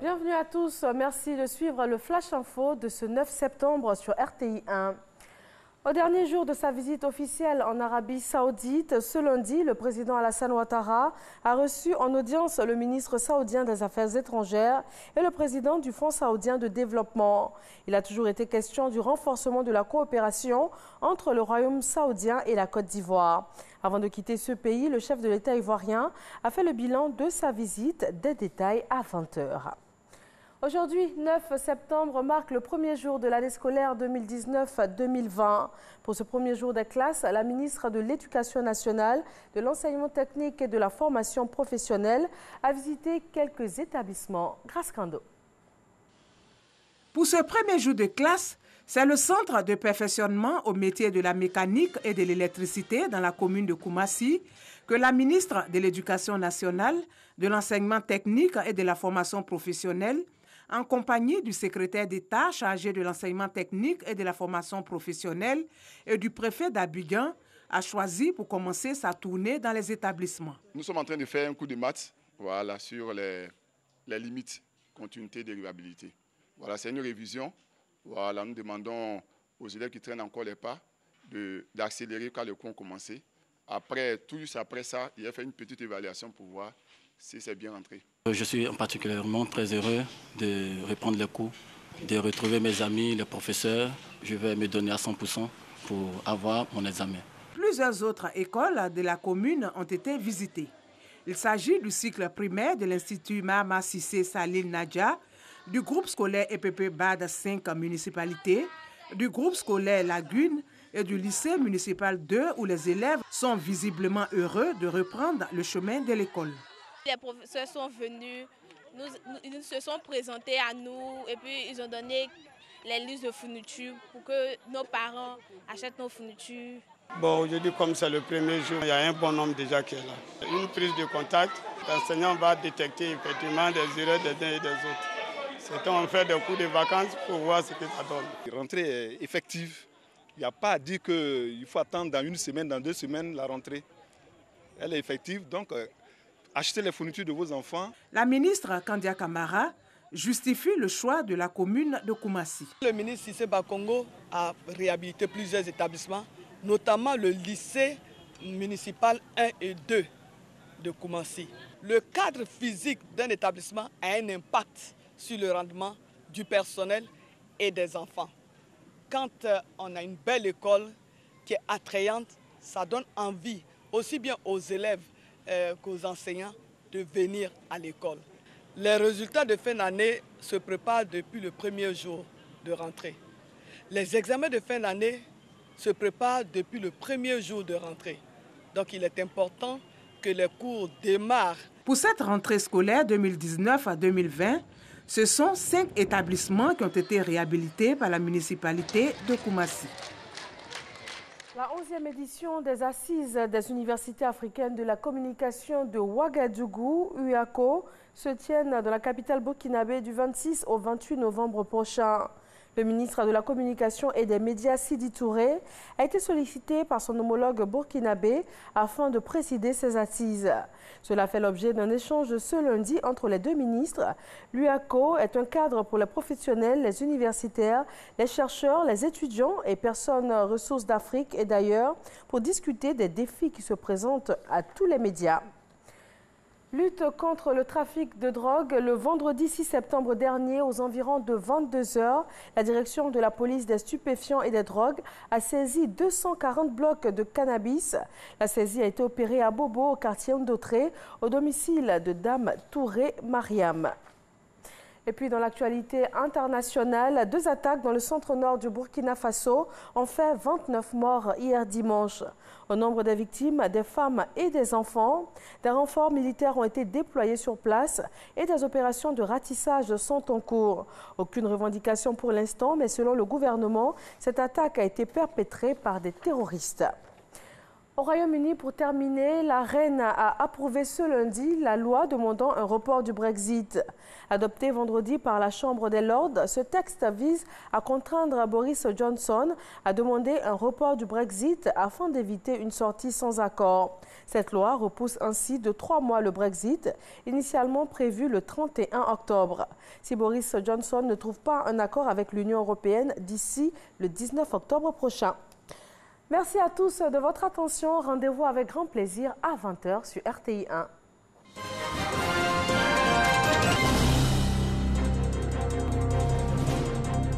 Bienvenue à tous. Merci de suivre le Flash Info de ce 9 septembre sur RTI 1. Au dernier jour de sa visite officielle en Arabie Saoudite, ce lundi, le président Alassane Ouattara a reçu en audience le ministre saoudien des Affaires étrangères et le président du Fonds saoudien de développement. Il a toujours été question du renforcement de la coopération entre le Royaume saoudien et la Côte d'Ivoire. Avant de quitter ce pays, le chef de l'État ivoirien a fait le bilan de sa visite. Des détails à 20 h. Aujourd'hui, 9 septembre, marque le premier jour de l'année scolaire 2019-2020. Pour ce premier jour des classes, la ministre de l'Éducation nationale, de l'enseignement technique et de la formation professionnelle a visité quelques établissements. Grâce Kando. Pour ce premier jour de classe, c'est le centre de perfectionnement au métier de la mécanique et de l'électricité dans la commune de Koumassi que la ministre de l'Éducation nationale, de l'enseignement technique et de la formation professionnelle, en compagnie du secrétaire d'État chargé de l'enseignement technique et de la formation professionnelle et du préfet d'Abidjan, a choisi pour commencer sa tournée dans les établissements. Nous sommes en train de faire un coup de maths sur les limites, continuité, dérivabilité. C'est une révision. Nous demandons aux élèves qui traînent encore les pas d'accélérer quand les cours ont commencé. Après ça, il a fait une petite évaluation pour voir si c'est bien rentré. Je suis particulièrement très heureux de reprendre les cours, de retrouver mes amis, les professeurs. Je vais me donner à 100% pour avoir mon examen. Plusieurs autres écoles de la commune ont été visitées. Il s'agit du cycle primaire de l'Institut Mahama Cissé Salil Nadja, du groupe scolaire EPP BAD 5 municipalités, du groupe scolaire Lagune et du lycée municipal 2 où les élèves sont visiblement heureux de reprendre le chemin de l'école. Les professeurs sont venus, ils se sont présentés à nous et puis ils ont donné les listes de fournitures pour que nos parents achètent nos fournitures. Bon, aujourd'hui, comme c'est le premier jour, il y a un bon nombre déjà qui est là. Une prise de contact, l'enseignant va détecter effectivement des erreurs des uns et des autres. C'est on fait des cours de vacances pour voir ce que ça donne. La rentrée est effective. Il n'y a pas à dire qu'il faut attendre dans une semaine, dans 2 semaines la rentrée. Elle est effective, donc achetez les fournitures de vos enfants. La ministre Kandia Kamara justifie le choix de la commune de Koumassi. Le ministre Cissé Bakongo a réhabilité plusieurs établissements, notamment le lycée municipal 1 et 2 de Koumassi. Le cadre physique d'un établissement a un impact sur le rendement du personnel et des enfants. Quand on a une belle école qui est attrayante, ça donne envie aussi bien aux élèves qu'aux enseignants de venir à l'école. Les résultats de fin d'année se préparent depuis le premier jour de rentrée. Les examens de fin d'année se préparent depuis le premier jour de rentrée. Donc il est important que les cours démarrent. Pour cette rentrée scolaire 2019 à 2020, ce sont 5 établissements qui ont été réhabilités par la municipalité de Koumassi. La 11e édition des Assises des universités africaines de la communication de Ouagadougou, UACO, se tiennent dans la capitale burkinabé du 26 au 28 novembre prochain. Le ministre de la Communication et des Médias, Sidi Touré, a été sollicité par son homologue burkinabé afin de présider ces assises. Cela fait l'objet d'un échange ce lundi entre les deux ministres. L'UACO est un cadre pour les professionnels, les universitaires, les chercheurs, les étudiants et personnes ressources d'Afrique et d'ailleurs pour discuter des défis qui se présentent à tous les médias. Lutte contre le trafic de drogue. Le vendredi 6 septembre dernier, aux environs de 22 h, la direction de la police des stupéfiants et des drogues a saisi 240 blocs de cannabis. La saisie a été opérée à Bobo, au quartier Ndotré, au domicile de Dame Touré Mariam. Et puis dans l'actualité internationale, 2 attaques dans le centre-nord du Burkina Faso ont fait 29 morts hier dimanche. Au nombre des victimes, des femmes et des enfants, des renforts militaires ont été déployés sur place et des opérations de ratissage sont en cours. Aucune revendication pour l'instant, mais selon le gouvernement, cette attaque a été perpétrée par des terroristes. Au Royaume-Uni, pour terminer, la reine a approuvé ce lundi la loi demandant un report du Brexit. Adopté vendredi par la Chambre des Lords, ce texte vise à contraindre Boris Johnson à demander un report du Brexit afin d'éviter une sortie sans accord. Cette loi repousse ainsi de 3 mois le Brexit, initialement prévu le 31 octobre. Si Boris Johnson ne trouve pas un accord avec l'Union européenne d'ici le 19 octobre prochain. Merci à tous de votre attention. Rendez-vous avec grand plaisir à 20h sur RTI 1.